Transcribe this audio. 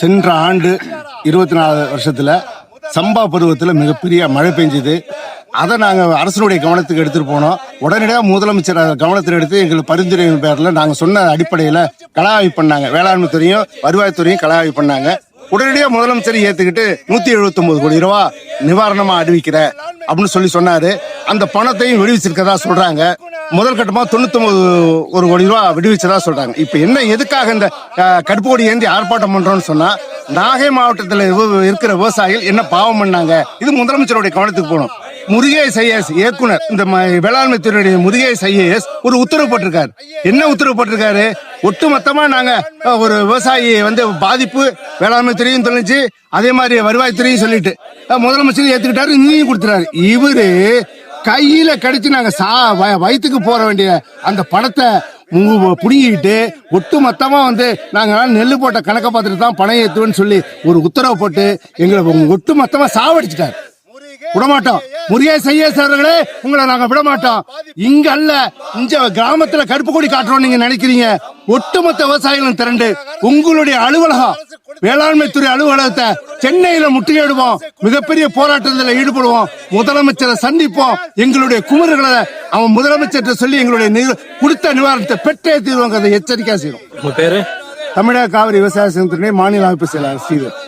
சென்ற ஆண்டு 24 வருஷத்துல சம்பா பருவத்தில் மிகப்பெரிய மழை பெஞ்சது. அதை நாங்கள் அரசனுடைய கவனத்துக்கு எடுத்துட்டு போனோம். உடனடியாக முதலமைச்சர் கவனத்தில் எடுத்து எங்களுக்கு பரிந்துரையின் பேரில் நாங்கள் சொன்ன அடிப்படையில் கலாய்வு பண்ணாங்க. வேளாண்மை துறையும் வருவாய்த்துறையும் கலாய்வு பண்ணாங்க. உடனடியாக முதலமைச்சர் ஏற்றுக்கிட்டு 179 கோடி ரூபா நிவாரணமா அறிவிக்கிற அப்படின்னு சொன்னாரு. அந்த பணத்தையும் விடுவிச்சிருக்கதா சொல்றாங்க. முதல் கட்டமா 99 கோடி ரூபா விடுவிச்சதா சொல்றாங்க. இப்ப என்ன எதுக்காக இந்த கருப்பு கொடி ஏந்தி ஆர்ப்பாட்டம் பண்றோம்னு சொன்னா, நாகை மாவட்டத்தில் இருக்கிற விவசாயிகள் என்ன பாவம் பண்ணாங்க, இது முதலமைச்சருடைய கவனத்துக்கு போகணும். முருகேஷ் ஐஏஎஸ் இயக்குனர், இந்த வேளாண்மை துறையுடைய முருகேஷ் ஐஏஎஸ் ஒரு உத்தரவு போட்டிருக்காரு. என்ன உத்தரவு போட்டிருக்காரு? ஒட்டுமொத்தமா நாங்க ஒரு விவசாயி பாதிப்பு வேளாண்மை துறையும் சொல்லிச்சு, அதே மாதிரி வருவாய்த்துறையும் சொல்லிட்டு முதலமைச்சர் ஏத்துக்கிட்டாரு, நீயும் கொடுத்துறாரு. இவரு கையில கடிச்சு நாங்க வயிற்றுக்கு போற வேண்டிய அந்த பணத்தை புடுங்கிட்டு ஒட்டு மொத்தமா நாங்க நெல்லு போட்ட கணக்க பார்த்துட்டு தான் பணம் ஏத்துவேன்னு சொல்லி ஒரு உத்தரவு போட்டு எங்களை ஒட்டு மொத்தமா சாவடிச்சிட்டாரு. விடமாட்டோம். முருகேஷ் ஐஏஎஸ் அவர்களே, உங்களை நாங்க விடமாட்டோம். இங்க அல்ல, இந்த கிராமத்துல கருப்பு கொடி காட்டுறோம் நீங்க நினைக்கிறீங்க. ஒட்டுமொத்த விவசாயிகளும் திரண்டு உங்களுடைய அலுவலகம், வேளாண்மை துறை அலுவலகத்தை சென்னையில முற்றுகையிடுவோம். மிகப்பெரிய போராட்டத்தில் ஈடுபடுவோம். முதலமைச்சரை சந்திப்போம். எங்களுடைய குமுறுகளை அவன் முதலமைச்சர் சொல்லி எங்களுடைய கொடுத்த நிவாரணத்தை பெற்றே தீர்வோங்கிறத எச்சரிக்கை செய்யும். உங்க பேரு? தமிழக காவிரி விவசாய சங்கத்தினுடைய மாநில அமைப்பு செயலாளர் ஸ்ரீதர்.